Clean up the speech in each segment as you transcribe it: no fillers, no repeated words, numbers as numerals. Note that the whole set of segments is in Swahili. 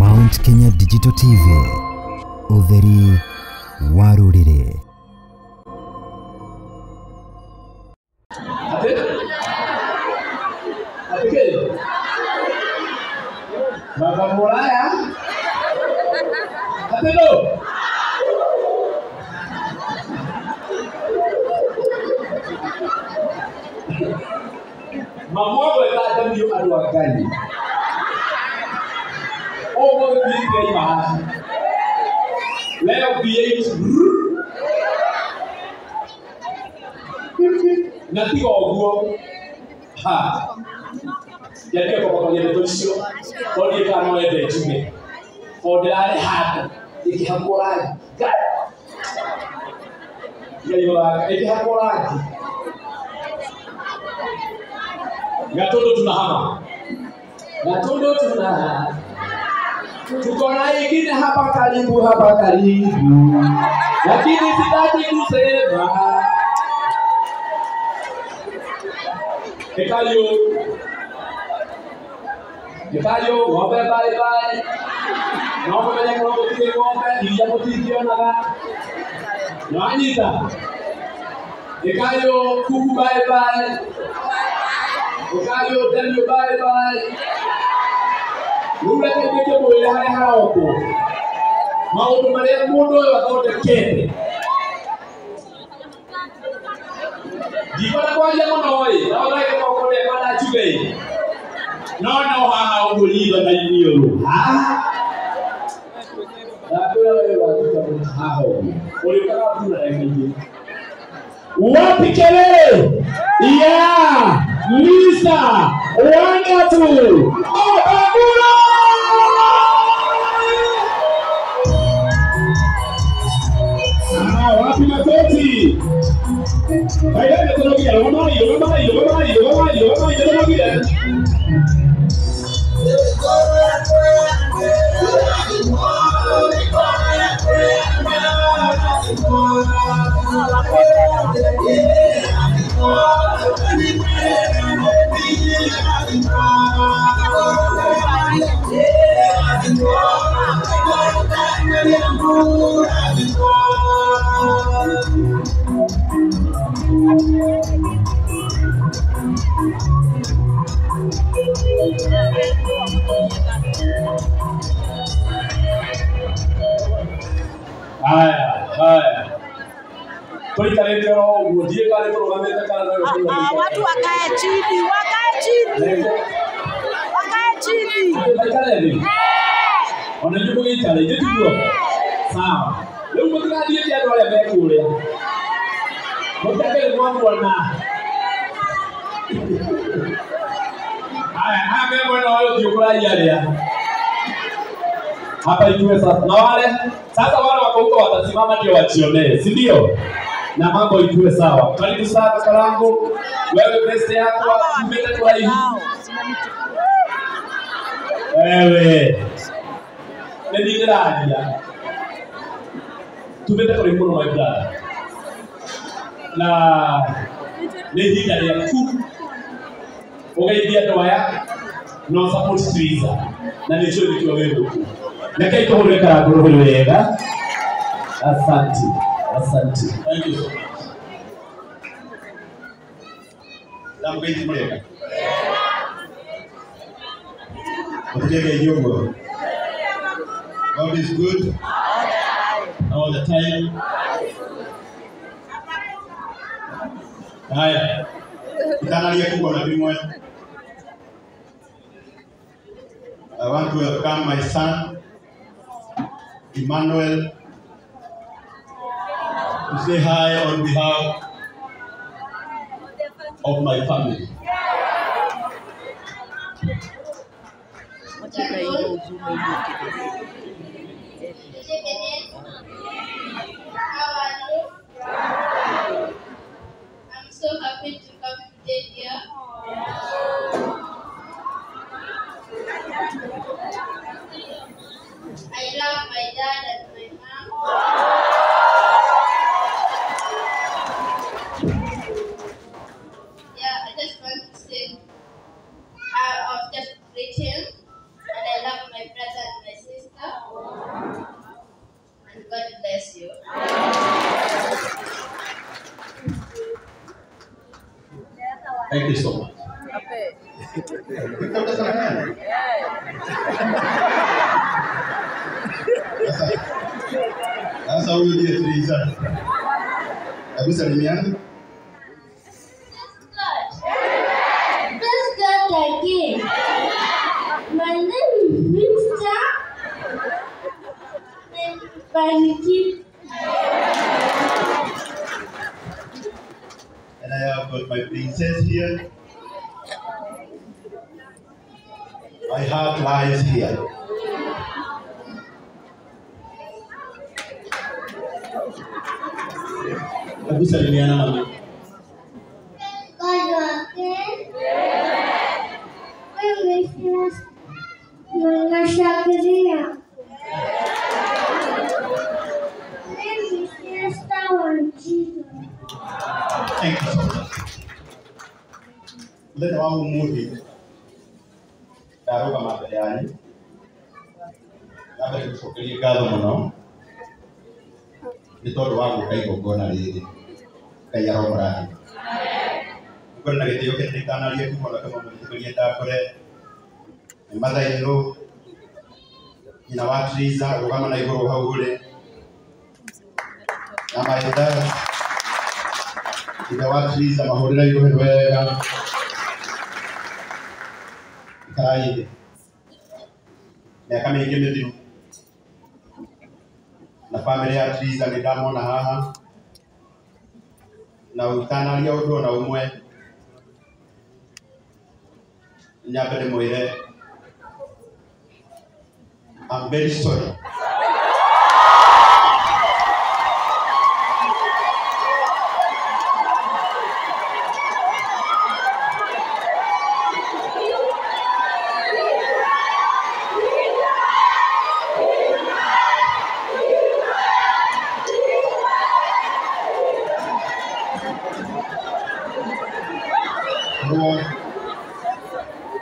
Mount Kenya Digital TV, Utheri wa Rurire. Baba Mulaya, atendo. Mama berkata dia adu agani. Oh, dia dia mahal. Leo dia itu. Nanti kau ha. Jadi apa kau lihat itu sih? Kau dia kan mau ada juga. Kau dia ada hati. Iki hampuran. Ya ilah, iki hampuran. Gatondo tunahama. Gatondo tunahama. Tuko na ingine hapa karibu. Lakini sitaki kusema. Ekayo, ngombe bye. Ngombe banyak ngombe dia motivio naga. Nanyita. Ekayo, kuku bye. Ekayo, delio bye. Lula kete boye hapo. Maoto male mundo wakaote kete. Dibara kwa jamaa noi, naona kama uko ile bana chube. Naona hana uliza na hiyo. Ndio wewe watu hao. Ulitaka kuna hivi. Wapi kelele? Yeah! Lisa! Wonderful! Oh, Abura! Wapi matoti? Baada ya kutoka Roma, Haya. Kwa kalendero udie kale programu watu wakae chini. Wanajua hii kale ndio. Sawa. Leo mtaka die ya wale wamekule. Mtaka mwangu na. Haya, bwana wao ndio kwa yale. Hapa ikiwe sasa na wale wako huko watasimama ndio wachionee, si ndio? Na mambo ikiwe sawa. Karibu sana kalangu. Wewe best yako umete kwa hivi. Wewe. Ndio ndio. Tumete kwa hivi my brother. Na ndio ya ku. Ogaidia doya no support Twiza. Na nicho nikiwa wewe. Nakai to hole kara guru wega. Asante. Thank you so much. Namgeni mlega. Mlega yogo. God is good all the time. Haya. Itanalia kubwa na bimwe. I want to welcome my son, Emmanuel, to say hi on behalf of my family. I'm so happy to come today here. I love my dad and my mom. I just want to say I've just greet him, and I love my brother and my sister. Thank you so much. Sasa huyu ndiye Teresa. Hebu salimiana. Praise God again. My name is Victor. And Bariki. And I have got my princess here. My heart lies here. Hebu salimiana mama. God again. Mama Shakira. Thank you so much. Let wangu mudi. Taruka mabayani. Labda nikusokelie gazo muno. Ni todo wangu kaigongona riri. Kayaromrani. Kwa na gitio kendikana ria kumona kama mutikulia ndakore. Mother in law. Ina wa Teresa rugama na iguru hau uri. Na maitha. Ina wa Teresa mahurira iguru wega. Kaide. Miaka mingi mithiru. Na family ya Teresa ni ndamona haha. Na utanaria undu na umwe. Nyabere mwire. I'm very sorry.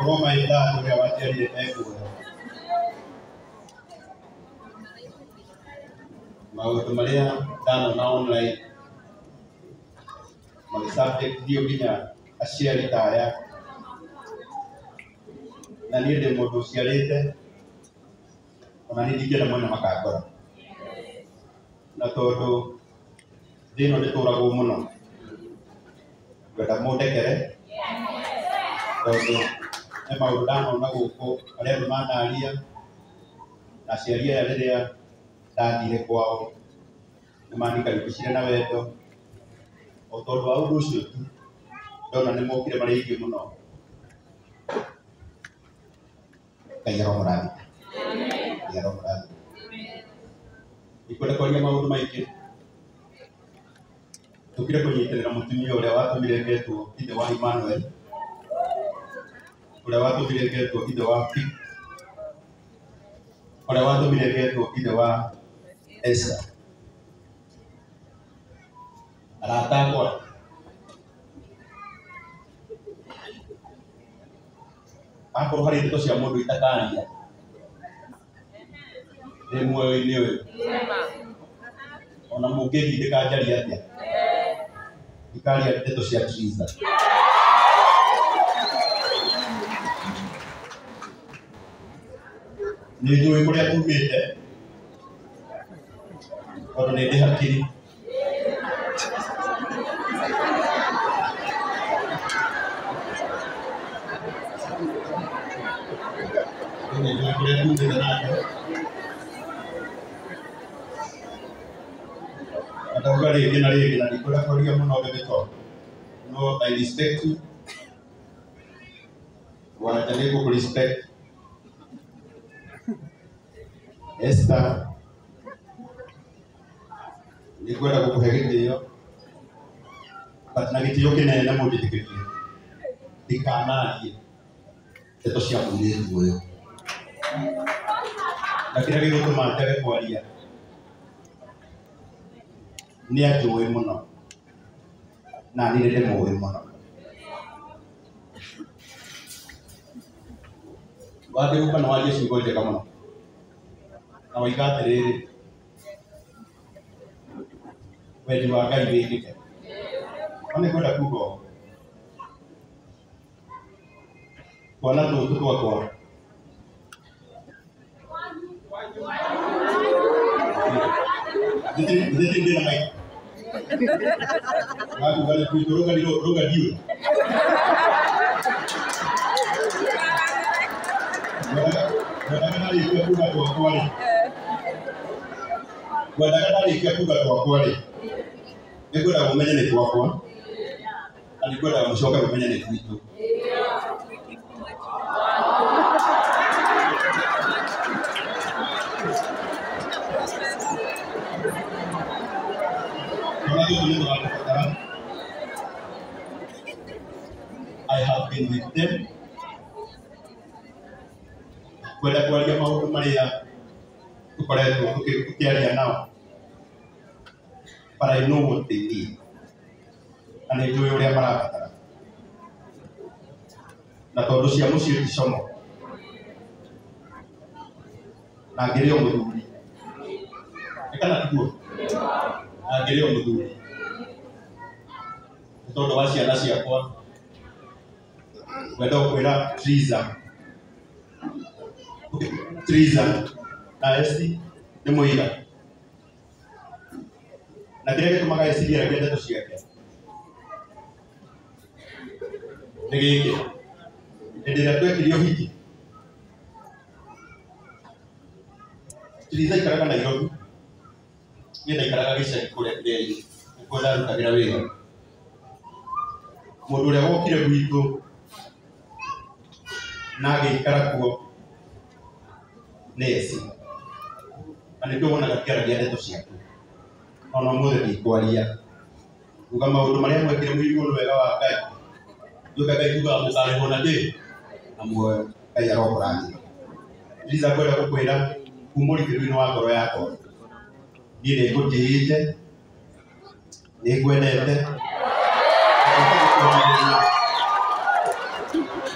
Roma ila ndio wateri ego. Maũndũ marĩa ndanona online magĩsubject dio nginya aciari ta aya na niĩ ndĩ mũndũ ũciarĩte ona niĩ ndingĩenda mwena makangora na tondũ thĩno ndĩtũragwo mũno ngwenda mũndekere tondũ nĩ maũndũ ndanona gũkũ arĩa andũ manaria na aciari aya rĩrĩa ndathire kwao nĩmanikaribicire na wendo o tondũ wa ũndũ ũcio tu ndona nĩ mokire marĩ aingĩ mũno. Ngai aromũrathime. Ngai aromũrathime. Ikwenda kwaria maũndũ maingĩ tũkire kũnyitĩrĩra mũtumia ũrĩa watũmire ngetwo ithe wa Emmanuel, ũrĩa watũmire ngetwo ithe wa Pip, ũrĩa watũmire ngetwo ithe wa Esther. Arata akwa akorwo harĩ ndeto cia mũndũ itakaria nĩ muoyo-inĩ ũyũ ona mũngĩthindĩka njaria atĩa ikaria ndeto cia Teresa. Nĩ njũĩ kũrĩa tumĩte tondũ nĩ ndĩ hakiri. Nĩ njũĩ kũrĩa tumĩte nake atauga rĩngĩ na rĩngĩ na ndikwenda kwaria mũno gĩthito. No, I respect you. Wanajaribu kurespect Esther. Nikwenda gũkũhe gĩtĩo but na gĩtĩo kĩnene mũnjĩtĩkĩrie ndikanarie ndeto cia mũirĩtu ũyũ na kĩrĩa gĩgũtũma njage kwaria nĩ anjũĩ mũno na niĩ ndĩ mũĩ mũno. Wathĩũka na waria ciugo njega mũno na waiga atĩrĩrĩ wendi wa Ngai wĩkĩke. Nĩ kwenda kuga ũguo Kwana tu twakwa Diti ndina mai Aku bali kuito roga dio Wadakana ikia kuga twakwari Wadakana ikia kuga twakwari Nĩngwenda mũmenye nĩ twakwa na nĩngwenda mũcoke mũmenye nĩ twitũ I have been with them. Kwenda kwaria maũndũ marĩa tũkoretwo tũkĩaria nao. But I know what they need. Na nĩ njũĩ ũrĩa marabatara. Na tondũ cia mũciĩ ti como. Na ngĩrĩ o mũthuri. Nĩ kana tiguo? Na ngĩrĩ o mũthuri. Nĩ tondũ wa ciana ciakwa. Wenda kwĩra Triza na Esti nĩ mũira. Na kĩrĩa gĩtũmaga ecirie aragia ndeto ciake nĩ gĩkĩ. Hĩndĩ ĩrĩa twekire ũhiki, Triza aikaraga Nairobi, niĩ ndaikaraga gĩcagi kũrĩa Nderi, nĩkuo ndarutagĩra wĩra. Mũndũ ũrĩa wokire gwitũ na agĩikara kuo nĩ Esi. Na nĩkĩo wonaga akĩaragia ndeto ciake. Ona mũthĩ ndikwaria. Uga maũndũ marĩa mwekire mũigũrũ wega wa Ngai. Nduka Ngai kuga mũkarĩhwo na kĩ? Na muoyo. Ngai arokũrathima. Triza ngwenda gũkwĩra kuma ũrikĩrũ-inĩ wa ngoro yakwa. Niĩ nĩngũtĩĩte, nĩngwendete,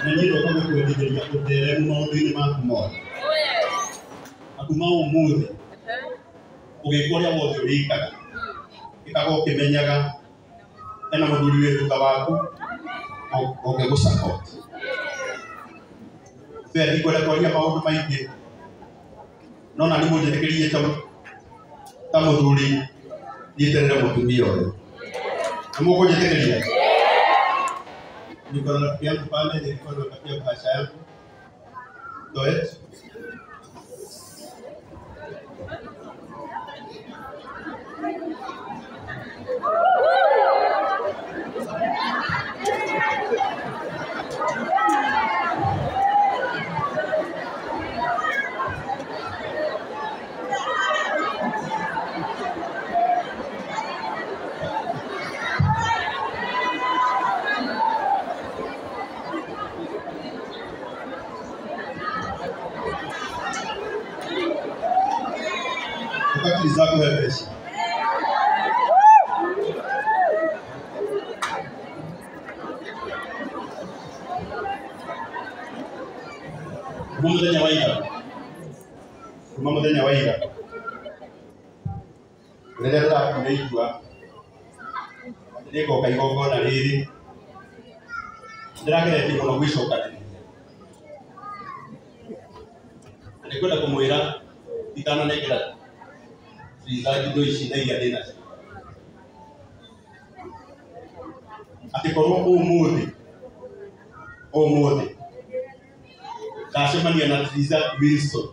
na niĩ ndoka gũkwendithĩria ũtheremu maũndũ-inĩ maku mothe. Na kuma ũmũthĩ ũgĩka ũrĩa wothe ũrĩkaga, ĩkaga ũkĩmenyaga hena mũthuri wĩ thutha waku ũngĩgũsupport. Fair ndikwenda kwaria maũndũ maingĩ, no na nĩmũnjĩtĩkĩrie ta mũthuri nyeterere mũtumia ũyũ. Nĩmũkũnjĩtĩkĩria? Niko na rafiki yangu pale, nilikuwa napatia bahasha yangu. Go ahead. Zako hepesi. Muthenya wa ira. Kuma muthenya wa ira. Rĩrĩa ndĩrakuire itua nĩngoka igongona rĩrĩ ndĩrageretie mũno gwĩcokanĩrĩria. Nĩngwenda kũmwĩra itananengera Triza indo ici na iria ndĩna cio. Angĩkorwo ũmũthĩ ndacemania na Triza Wilson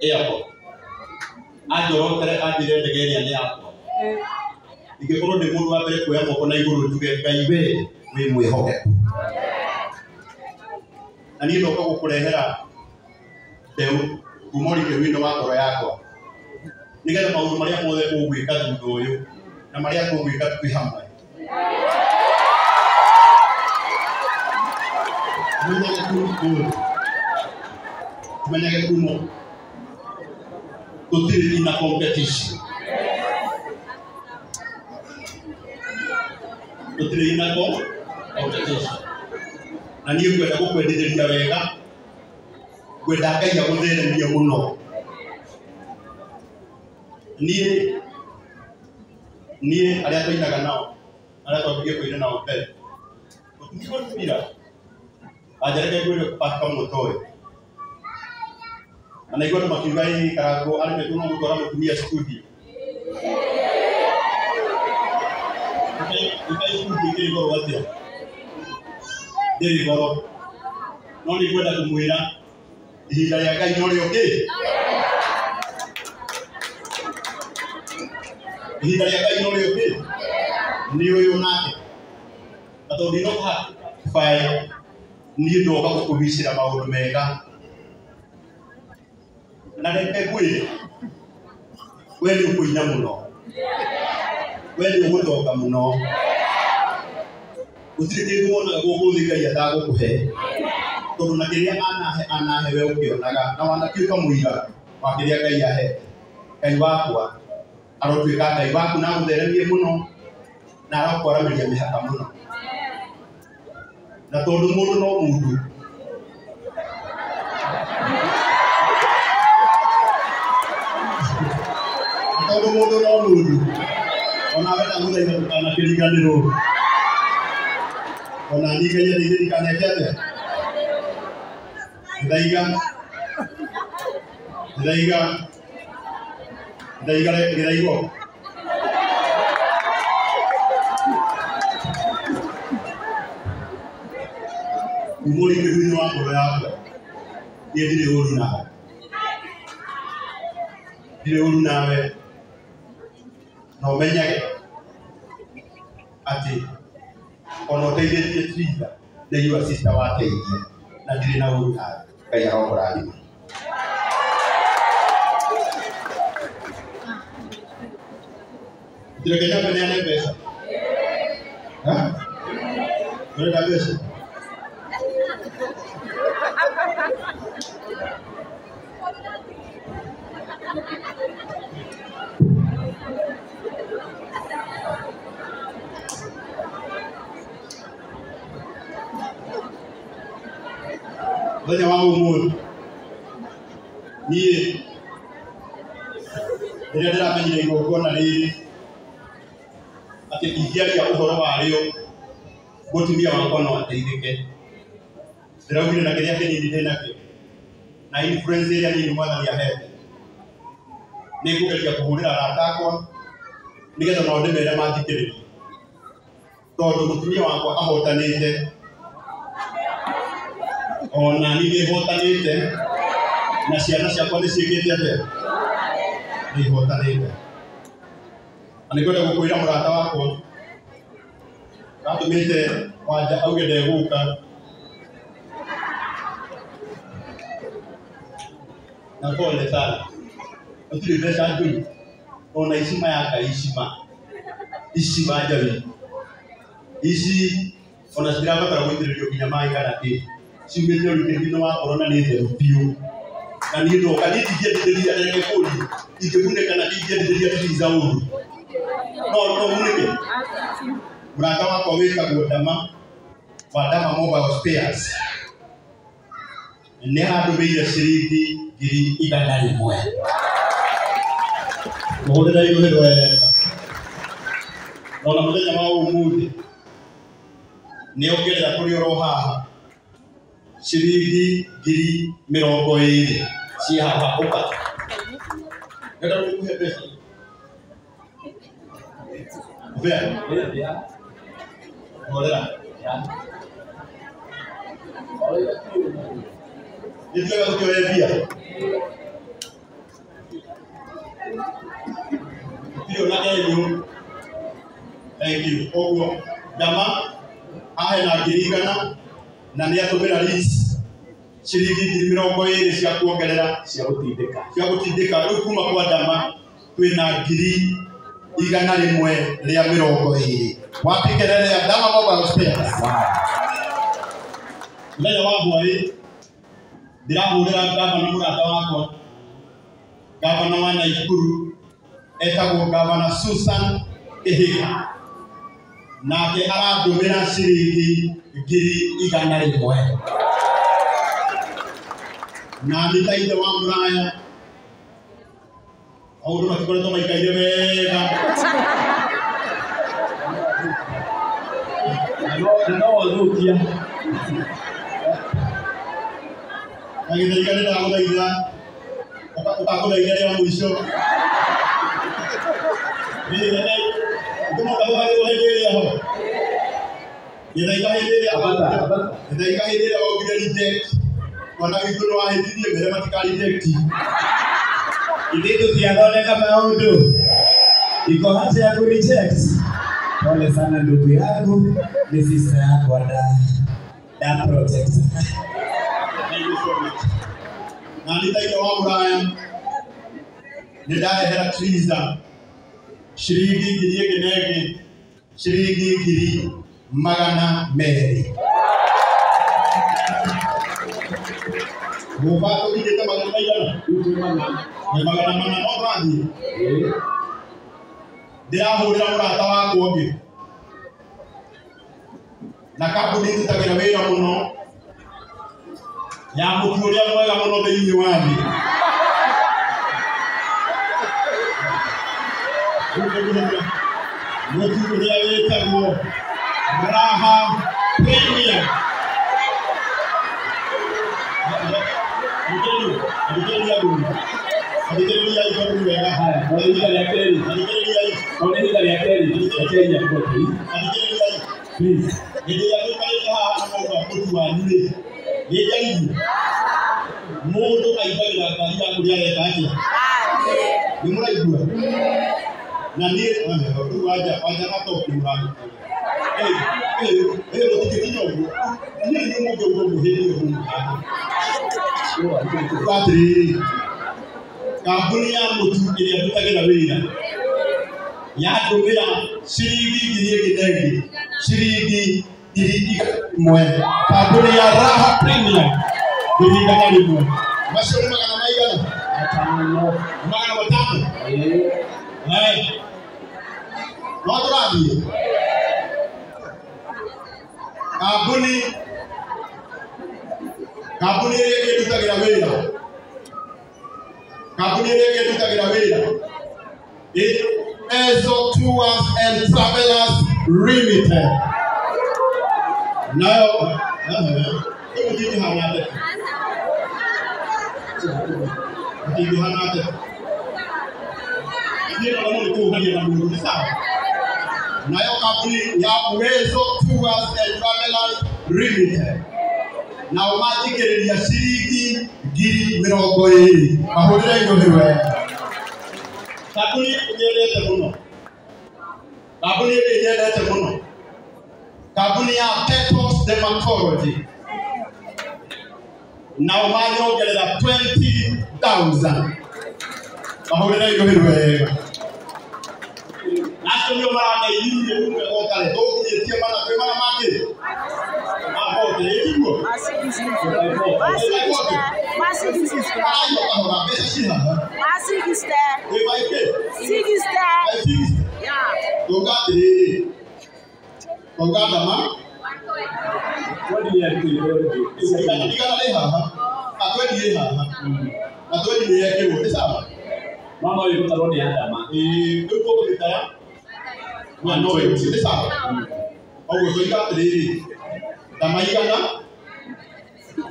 airport, anjorotere anjĩre ndege ĩrĩa nĩ yakwa, ingĩkorwo ndĩ mũndũ wa mbere kuoya moko na igũrũ njuge Ngai we wĩ mwĩhokeku. Na niĩ ndoka gũkũrehera mbeũ kuma ũrikĩrũ-inĩ wa ngoro yakwa, nĩgetha maũndũ marĩa mothe ũgwĩka thutha ũyũ na marĩa tũgwĩka twĩ hamwe. Tumenyage kumo tũtirĩ na competition. Tũtirĩ na competition. Na niĩ ngwenda gũkwendithĩria wega, ngwenda Ngai agũtheremie mũno. Niĩ arĩa tũinaga nao, arĩa twambirie kũina nao mbere, tũtigũtira ajareke kwenda kupaka motoe anaigwa makigai karago ale metuno mutora mutumia studio ikai studio kile goro watia deri goro noni kwenda kumwira ihinda rĩa Ngai no rĩo kĩ ihinda rĩa Ngai no rĩo kĩ nĩ ũyũ nake na tondũ no fae niĩ ndoka gũkũhicĩra maũndũ mega na reke kwĩre we nĩ ũkũina mũno we nĩ ũgũtonga mũno gũtirĩ kĩndũ wonaga gũkũ thĩ Ngai atagũkũhe tondũ na kĩrĩa anahe we ũkĩonaga na wanatuĩka mũiga wa kĩrĩa Ngai ahete Ngai wakwa arotuĩka Ngai waku na gũtheremie mũno na arakwaramĩria mĩhaka mũno na tondũ mũndũ no mũndũ tondũ mũndũ no mũndũ ona wenda gũthaitha ndũkanakĩriganĩrwo ona ningĩ ndirikanĩte atĩa ndaiga umuri kĩhuinĩ wa ngoro yakwa niĩ ndirĩ ũru nawe na ũmenyage atĩ ona ũteithĩtie Triza na your sister wateithia na ndirĩ na ũru nawe Ngai arokũrathima Ndirĩ kũneana mbeca ũrenda mbeca Banya wangu mmoja niĩ rĩrĩa ndĩramenyire igongona rĩrĩ atĩ ingĩaria ũhoro warĩo mũtumia wakwa no ateithĩke ndĩraugire na kĩrĩa kĩnini ndĩnakĩo na influence ĩrĩa nini mwathani ahete nĩngũgeria kũhũrĩra arata akwa nĩgetha nao ndĩmere mathikĩrĩrie tondũ mũtumia wakwa ahotanĩte ona ningĩ hotanĩte na ciana ciakwa nĩciĩkĩte atĩa nĩihotanĩte na nĩngwenda gũkwĩra mũrata wakwa atũmĩte Wanja auge ndegũka na pole sana gũtirĩ mbeca njũru ona icima yaka icima njaru ici ona citirabatara gũitĩrĩrio nginya maĩ kana kĩ ciumĩte ũrutĩri-inĩ wa korona nĩ theru biũ na niĩ ndoka niĩ ndingĩendithĩria reke kũũria ingĩmunĩka na ingĩendithĩria Triza ũru no munĩke mũrata wakwa wĩtagwo Ndama wa Ndama Mobile Spares nĩ andũmĩire ciringi 100,000 mũhũthĩra igũrĩrwo wega ona mũthenya wa ũmũthĩ nĩ ongerera kũrĩ oro haha ciringi 20,000 ciĩ haha ũka ngenda gũkũhe mbeca Modera. Nitaka kukuelezea. Ndio nani? Thank you. Ogo Ndama ahe na ngirigana na nĩ atũmĩra list ciringi 20,000 cia kuongerera cia gũtindĩka rĩu kuma kwa Ndama twĩna 120,000 wapikelele Ndama Mobile Spares. Mbele wa hoi ndĩrahũrĩra gavana mũrata wakwa gavana wa Naikuru etagwo gavana Susan Kĩhĩka nake arandũmĩra ciringi 100,000 na nĩtaithe wa Mũraya maũndũ matikoretwo maikaire wega no wathũkia Agithaigana ndaguthaitha. Ukaguthaitha rĩa mũico. Ndĩmũka ũharĩrwo hĩndĩ ĩrĩa ho. Gĩthaika hĩndĩ ĩrĩa wokire reject. Mwana witũ nĩ wahĩtirie mbere matika reject. Ithuĩ tũtiathondeka maũndũ. Iko hata ya kureject. Pole sana ndugu yangu, ni sister yako da protect. Na nitaile wa Brian. Nidahera Triza. Shiringi ngiri egenege. Shiringi ngiri magana merĩ. Mubato kigeta magana maigana. Ni magana mana no bandi. Ndĩrahũrĩra mũrata wakwa ũngĩ na kambuni ndutagira wĩra mũno ya mũtu ũrĩa mwega mũno thĩinĩ wa thĩ. Mũtu ũrĩa wĩtagwo Raha Premier. Adikeria igoro wega haya. Adikeria keri. Adikeria keri. Please. Ndio yalikuwa hapa kwa mtu wa nne. Yeye mundu aibagira karia kuria yeka ati. Ni muraigua. Na ni ndu waja nato kumurani. Rotikitino. Ni mungu muhiri mungu. Patri. Kampuni ya mũtu ĩrĩa ndutagira wĩra yatũmĩra ciringi ngiri egenege ciringi ngiri ĩmwe. Kampuni ya Raha Premier ngiri igana rĩmwe. Macio nĩ magana maigana? Magana matano. No tũrathiĩ. Kampuni ĩrĩa ĩndutagira wĩra. Kampuni ĩrĩa ĩndutagira wĩra. Ezo Tours and Travelers Limited. Nayo Mutini hanate. Nayo kampuni ya Ezo Tours and Travelers Limited. Na ũmathikĩrĩria ciringi ngiri 20. Mahũrĩre igũrũ wega. Kampuni nyendete mũno. Kampuni ya Tetos Dermatology. Na ũmanyongerera 20,000. Mahũrĩre igũrũ wega. Nacio nĩ ũmarandeithirie ũmwe okare. Tũkinyĩtie mana kwĩ mana mangĩ. Mama yuko taroni adama. Yuko kubitaya. Mwana wewe usinde sawa. Au kuikatiri. Tamaigana.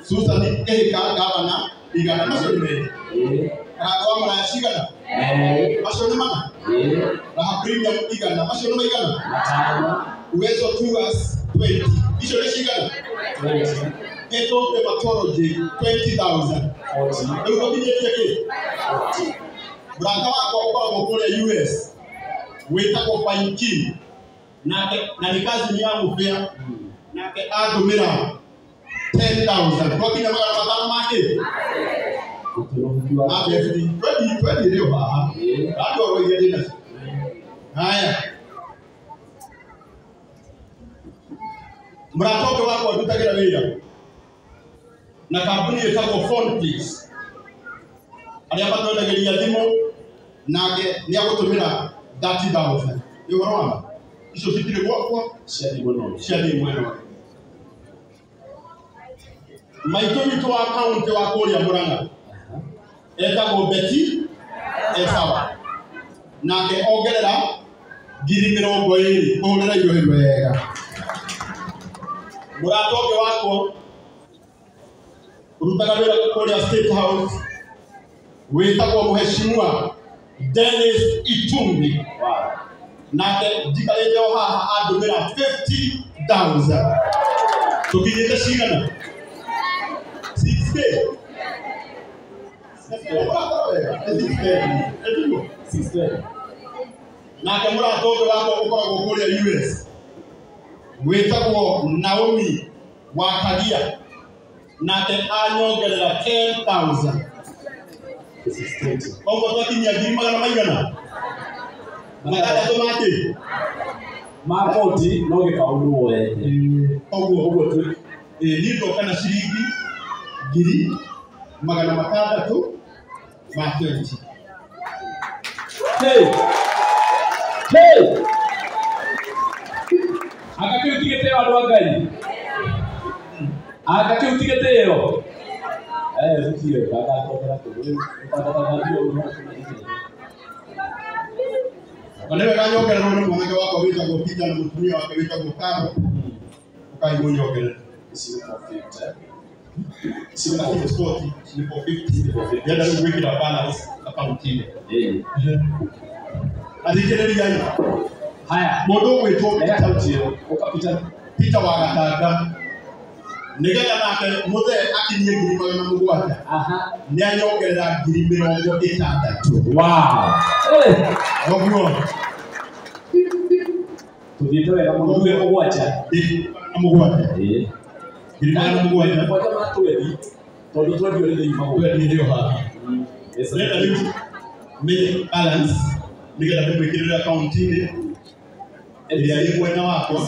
Susani gavana igana masoni. Kwa mara shigana. Masoni mana? Raha Premium igana masoni maigana. Uwezo Tours 20. Isho ni shigana. Tetos Dermatology 20,000. Yuko kinyeti yake. Branga wako kule US. Weta kwa Fine na ni kazi yangu pia. Nake adumira 10,000. Kwa kina magana matano make. Abefdi 20 leo baa. Bado wao yedina. Haya. Mratoke wako ndutagira wira. Na kampuni yetako Phone Please. Aliapata ndageria thimo nake ni agutumira 30,000. Yoroma. Icio cikire gwakwa ciathi mweno. Maitũ witũ wa kaunti wa kũrĩa Mũrang'a etagwo Beti Esawa. Nake ongerera 20,000 kũhũrĩra irio wega. Mũratoke wako urutaga wĩra kũrĩa State House wĩtagwo Mheshimiwa Dennis Itumbi. Nake njikarĩte o haha andũmĩra 50,000. Tũkinyĩte cigana? 6K. 6K. Nake mũratongo wako ũkoragwo kũrĩa US wĩtagwo Naomi Wakagia, nake anyongerera 10,000. Ongo twakinyia 100,000. Magatatu mati makoti no gĩkaũndũ we ũguo tu nĩ ndoka na ciringi 620. Hey akakiutigĩte andũ a Ngai akakiutigĩte yo zikio ndakatokera kũrĩ ndakatakadio Wanawe kanyongera no mwanake wako wĩtagwo Peter na mũtumia wake wĩtagwo Karo ukaigwo nyongera sio profit sio na sport ni profit yada gwĩkĩra balance account-inĩ athikĩrĩria haya mũndũ gwĩtwo Peter wa Gatanga nĩgetha nake mũthee akinyie 7,000 nĩ anyongerera 60,000. Wow oguo tuthiĩte wega mũno tuge mũgwanja mũgwanja mũgwanja matwethi tondũ twendio rĩrĩ imagwo nĩrĩo haha nenda rĩu menye balance nĩgetha ndĩmwĩkĩrĩre account-inĩ ĩrĩa ĩ mwena wakwa for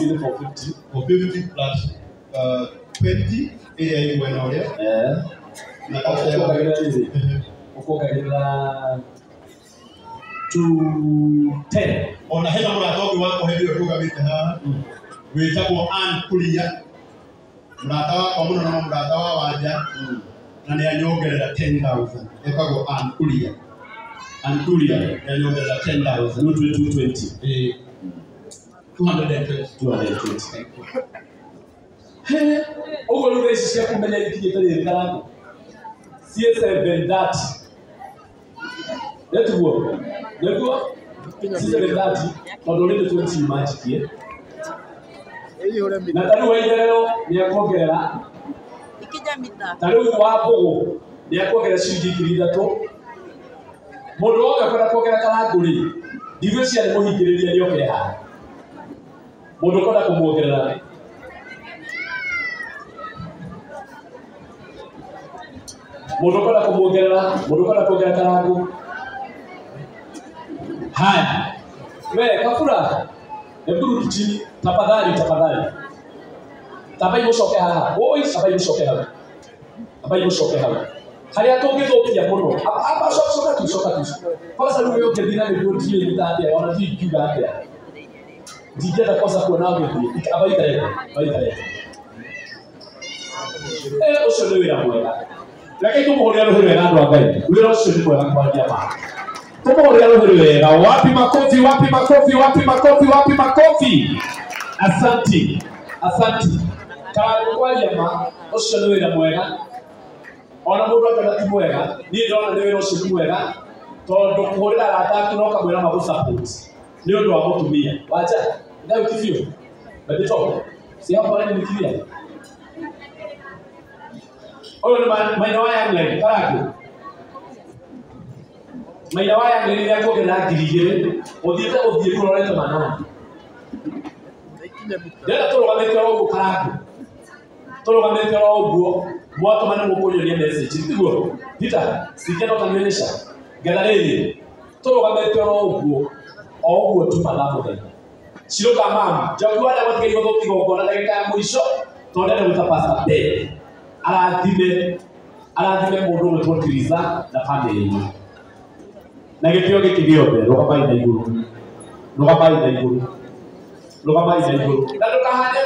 50 plus 20 ĩrĩa ĩ mwena ũrĩa na ũkongagĩrĩra 210 ona hena mũratongi wako hĩndĩ ĩyo rũgamĩte haha wĩtagwo Ann Kuria, mũrata wakwa mũno na mũrata wa wanja na nĩ anyongerera 10,000. Ĩtagwo Ann Kuria. Ann Kuria nĩ anyongerera 10,000. 220 220. Ũguo rĩu ici cia kũmenya ikinyĩte rĩrĩ karangu C730 Netuo C730 tondũ rĩrĩ 20 majikie na tarĩu waitherero nĩ akongerera tarĩu wa Mbũgũ nĩ akongerera ciringi 3,000. Mũndũ woka kwenda kuongerera karangu rĩ ndigũĩ cia nĩ mũhingĩrĩria nĩ oke haha mũndũ kwenda kũmuongerera mũndũ kwenda kuongerera karangu. Haya we Kabura hebu chini tafadhali tabai mũcoke haha oi tabai mũcoke haha harĩa tũngĩthũkia mũno aba coka tu kwanza rĩu ũngĩthina nĩguo ndio nĩtatia ona tikiuga atĩa ndingĩenda kwanza kuona gĩthiĩ abaitare ũcio nĩ wĩra mwega. Reke tumuhũrĩre rũhĩ wega andũ a Ngai. Wĩra ũcio nĩ mwega kũmaria ma. Tumuhũrĩre rũhĩ wega. Wapi makofi. Asanti. Karangu kwaria ma ũcio nĩ wĩra mwega. Ona mũndũ akĩona ti mwega, niĩ ndona nĩ wĩra ũcio nĩ mwega tondũ kũhũrĩra arata aku no kamwĩra magũ support nĩ ũndũ wa mũtumia. Wacha, ndio kifio. Ndĩtoka. Si hapo nani nikilia. Oyo ni maina waya ng'eni karangu. Maina waya ng'eni nĩ akongerera 2,000 ũthiĩ kũrorete manani. Ndĩrenda tũrũgamĩte ũguo karangu. Tũrũgamĩte ũguo mwatũma nĩ mũkũnyonia message tiguo. Peter sikeno kanionyesha. Getha rĩrĩ tũrũgamĩte ũguo tu mathaa mũthenya. Ciroka mama, njogu wale watigĩirwo gũtigongona ndagĩka ya mũico tondũ ndĩruta pastor Ben. Arathime mũndũ ũmwe Triza na family na gĩtĩo gĩkĩ gĩothe rũgamai na igũrũ na ndũkahane